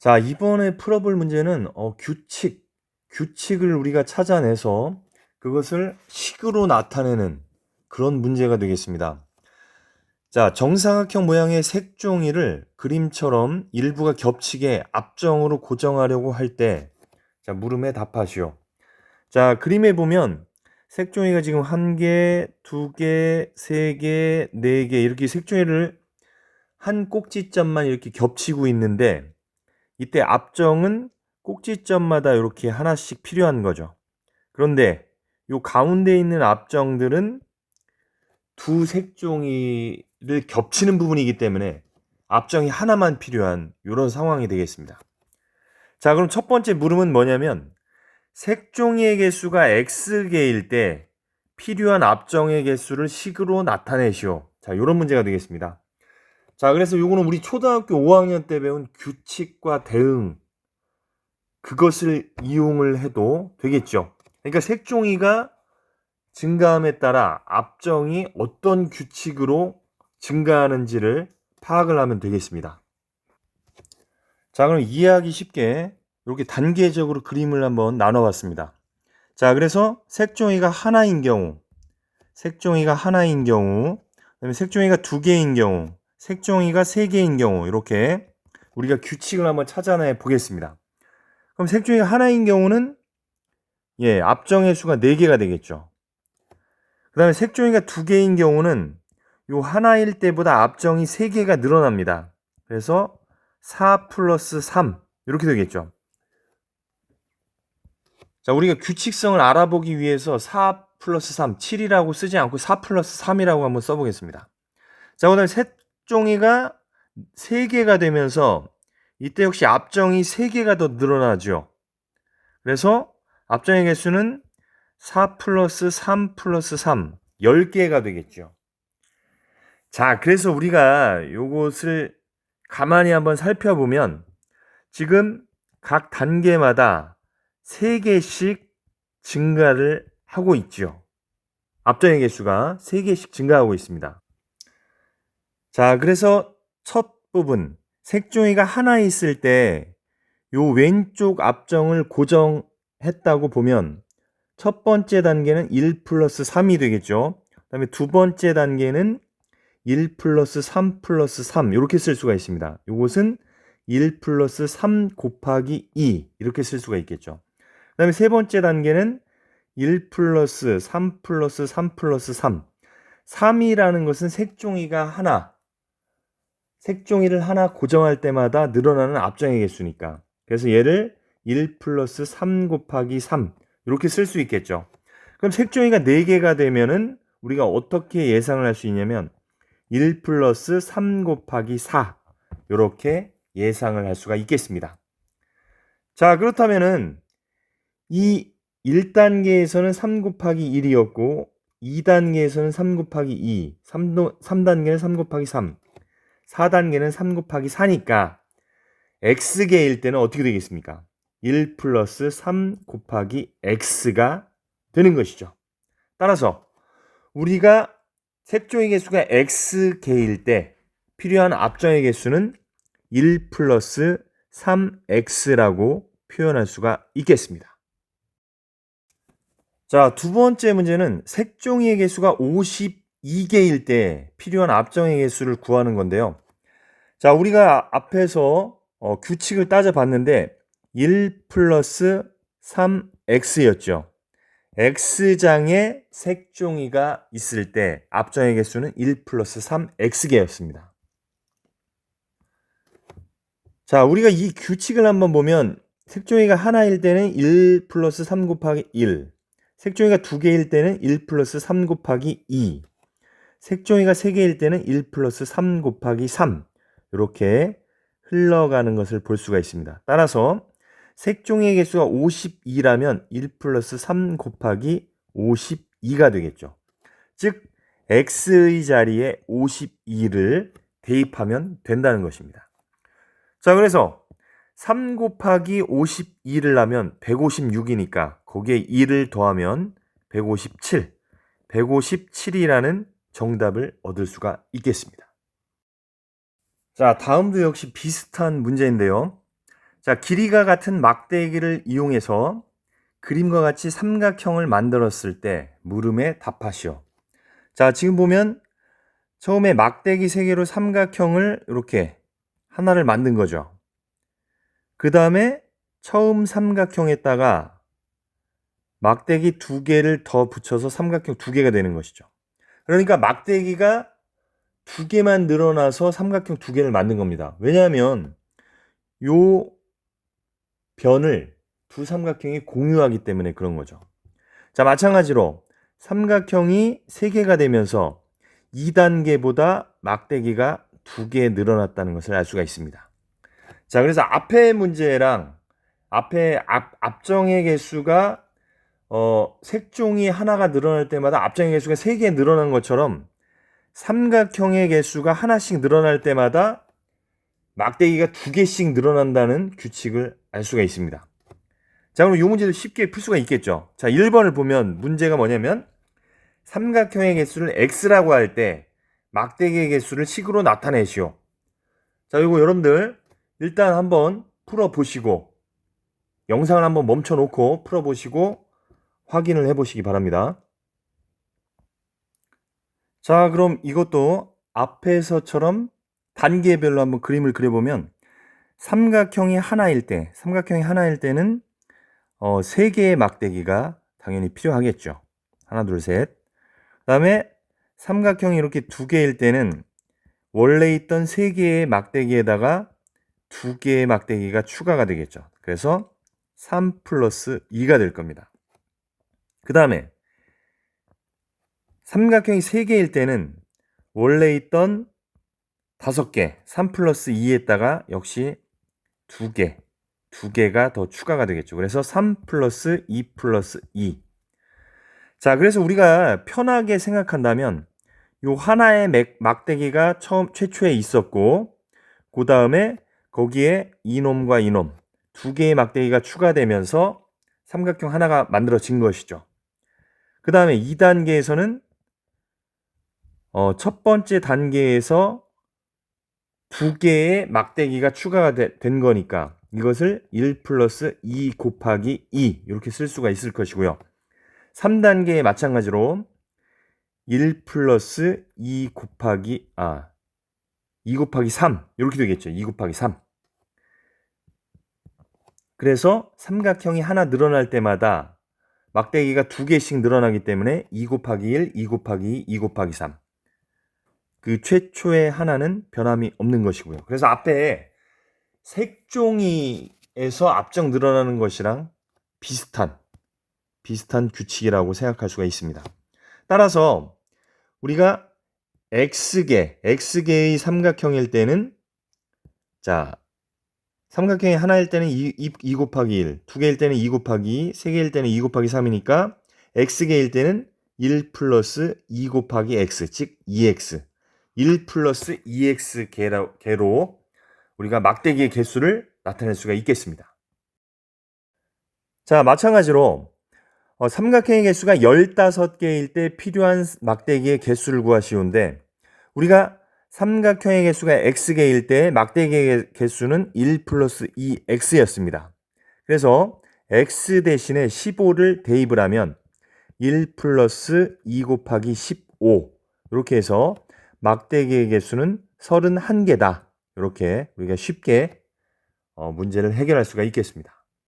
자, 이번에 풀어볼 문제는 규칙을 우리가 찾아내서 그것을 식으로 나타내는 그런 문제가 되겠습니다. 자, 정사각형 모양의 색종이를 그림처럼 일부가 겹치게 앞정으로 고정하려고 할 때, 자, 물음에 답하시오. 자, 그림에 보면 색종이가 지금 1개, 2개, 3개, 4개 이렇게 색종이를 한 꼭지점만 이렇게 겹치고 있는데 이때 앞정은 꼭지점마다 이렇게 하나씩 필요한 거죠. 그런데 이 가운데 있는 앞정들은 두 색종이를 겹치는 부분이기 때문에 앞정이 하나만 필요한 이런 상황이 되겠습니다. 자, 그럼 첫 번째 물음은 뭐냐면 색종이의 개수가 x개일 때 필요한 앞정의 개수를 식으로 나타내시오. 자, 이런 문제가 되겠습니다. 자, 그래서 요거는 우리 초등학교 5학년 때 배운 규칙과 대응 그것을 이용을 해도 되겠죠. 그러니까 색종이가 증가함에 따라 앞정이 어떤 규칙으로 증가하는지를 파악을 하면 되겠습니다. 자, 그럼 이해하기 쉽게 이렇게 단계적으로 그림을 한번 나눠봤습니다. 자, 그래서 색종이가 하나인 경우, 그다음에 색종이가 2개인 경우, 색종이가 3개인 경우 이렇게 우리가 규칙을 한번 찾아내 보겠습니다. 그럼 색종이가 하나인 경우는 앞정의 수가 4개가 되겠죠. 그 다음에 색종이가 2개인 경우는 요 하나일 때보다 앞정이 3개가 늘어납니다. 그래서 4 플러스 3 이렇게 되겠죠. 자, 우리가 규칙성을 알아보기 위해서 4 플러스 3, 7이라고 쓰지 않고 4 플러스 3이라고 한번 써보겠습니다. 자, 그 다음에 색종이가 3개가 되면서 이때 역시 앞정이 3개가 더 늘어나죠. 그래서 앞정의 개수는 4 플러스 3 플러스 3, 10개가 되겠죠. 자, 그래서 우리가 요것을 가만히 한번 살펴보면 지금 각 단계마다 3개씩 증가를 하고 있죠. 앞정의 개수가 3개씩 증가하고 있습니다. 자, 그래서 첫 부분, 색종이가 하나 있을 때 요 왼쪽 앞정을 고정했다고 보면 첫 번째 단계는 1 플러스 3이 되겠죠. 그 다음에 두 번째 단계는 1 플러스 3 플러스 3 이렇게 쓸 수가 있습니다. 이것은 1 플러스 3 곱하기 2 이렇게 쓸 수가 있겠죠. 그 다음에 세 번째 단계는 1 플러스 3 플러스 3 플러스 3 3이라는 것은 색종이를 하나 고정할 때마다 늘어나는 앞정의 개수니까 그래서 얘를 1 플러스 3 곱하기 3 이렇게 쓸 수 있겠죠. 그럼 색종이가 4개가 되면은 우리가 어떻게 예상을 할 수 있냐면 1 플러스 3 곱하기 4 이렇게 예상을 할 수가 있겠습니다. 자, 그렇다면은 이 1단계에서는 3 곱하기 1이었고 2단계에서는 3 곱하기 2, 3단계는 3 곱하기 3, 4단계는 3 곱하기 4니까 x개일 때는 어떻게 되겠습니까? 1 플러스 3 곱하기 x가 되는 것이죠. 따라서 우리가 색종의 개수가 x개일 때 필요한 앞정의 개수는 1 플러스 3x라고 표현할 수가 있겠습니다. 자, 두 번째 문제는 색종이의 개수가 52개일 때 필요한 앞정의 개수를 구하는 건데요. 자, 우리가 앞에서 규칙을 따져봤는데 1 플러스 3x였죠. x장에 색종이가 있을 때 앞정의 개수는 1 플러스 3x개였습니다. 자, 우리가 이 규칙을 한번 보면 색종이가 하나일 때는 1 플러스 3 곱하기 1, 색종이가 2개일 때는 1 플러스 3 곱하기 2, 색종이가 3개일 때는 1 플러스 3 곱하기 3 이렇게 흘러가는 것을 볼 수가 있습니다. 따라서 색종이의 개수가 52라면 1 플러스 3 곱하기 52가 되겠죠. 즉 x의 자리에 52를 대입하면 된다는 것입니다. 자, 그래서 3 곱하기 52를 하면 156이니까 거기에 2를 더하면 157, 157이라는 정답을 얻을 수가 있겠습니다. 자, 다음도 역시 비슷한 문제인데요. 자, 길이가 같은 막대기를 이용해서 그림과 같이 삼각형을 만들었을 때 물음에 답하시오. 자, 지금 보면 처음에 막대기 3개로 삼각형을 이렇게 하나를 만든 거죠. 그 다음에 처음 삼각형에다가 막대기 2개를 더 붙여서 삼각형 2개가 되는 것이죠. 그러니까 막대기가 2개만 늘어나서 삼각형 2개를 만든 겁니다. 왜냐하면 요 변을 두 삼각형이 공유하기 때문에 그런 거죠. 자, 마찬가지로 삼각형이 3개가 되면서 2단계보다 막대기가 2개 늘어났다는 것을 알 수가 있습니다. 자, 그래서 앞에 문제랑 앞에 앞정의 개수가 색종이 하나가 늘어날 때마다 앞정의 개수가 3개 늘어난 것처럼 삼각형의 개수가 하나씩 늘어날 때마다 막대기가 2개씩 늘어난다는 규칙을 알 수가 있습니다. 자, 그럼 이 문제도 쉽게 풀 수가 있겠죠. 자, 1번을 보면 문제가 뭐냐면 삼각형의 개수를 x라고 할 때 막대기의 개수를 식으로 나타내시오. 자, 이거 여러분들 일단 한번 풀어보시고 영상을 한번 멈춰놓고 풀어보시고 확인을 해보시기 바랍니다. 자, 그럼 이것도 앞에서처럼 단계별로 한번 그림을 그려보면 삼각형이 하나일 때는 3개의 막대기가 당연히 필요하겠죠. 하나, 둘, 셋. 그 다음에 삼각형이 이렇게 2개일 때는 원래 있던 3개의 막대기에다가 2개의 막대기가 추가가 되겠죠. 그래서 3 플러스 2가 될 겁니다. 그 다음에 삼각형이 3개일 때는 원래 있던 5개, 3 플러스 2에다가 역시 2개가 더 추가가 되겠죠. 그래서 3 플러스 2 플러스 2. 자, 그래서 우리가 편하게 생각한다면 요 하나의 막대기가 최초에 있었고 그 다음에 거기에 이놈과 이놈 2개의 막대기가 추가되면서 삼각형 하나가 만들어진 것이죠. 그 다음에 2단계에서는 첫 번째 단계에서 2개의 막대기가 추가가 된 거니까 이것을 1 플러스 2 곱하기 2 이렇게 쓸 수가 있을 것이고요. 3단계에 마찬가지로 1 플러스 2 곱하기 3 이렇게 되겠죠. 2 곱하기 3. 그래서 삼각형이 하나 늘어날 때마다 막대기가 2개씩 늘어나기 때문에 2 곱하기 1, 2 곱하기 2, 2 곱하기 3. 그 최초의 하나는 변함이 없는 것이고요. 그래서 앞에 색종이에서 앞정 늘어나는 것이랑 비슷한 규칙이라고 생각할 수가 있습니다. 따라서 우리가 X개의 삼각형일 때는 자, 삼각형이 하나일 때는 2 곱하기 1, 2개일 때는 2 곱하기 2, 3개일 때는 2 곱하기 3이니까 X개일 때는 1 플러스 2 곱하기 X, 즉 2X. 1 플러스 2X 개로 우리가 막대기의 개수를 나타낼 수가 있겠습니다. 자, 마찬가지로 삼각형의 개수가 15개일 때 필요한 막대기의 개수를 구하시오인데 우리가 삼각형의 개수가 x개일 때 막대기의 개수는 1 플러스 2x였습니다. 그래서 x 대신에 15를 대입을 하면 1 플러스 2 곱하기 15 이렇게 해서 막대기의 개수는 31개다. 이렇게 우리가 쉽게 문제를 해결할 수가 있겠습니다.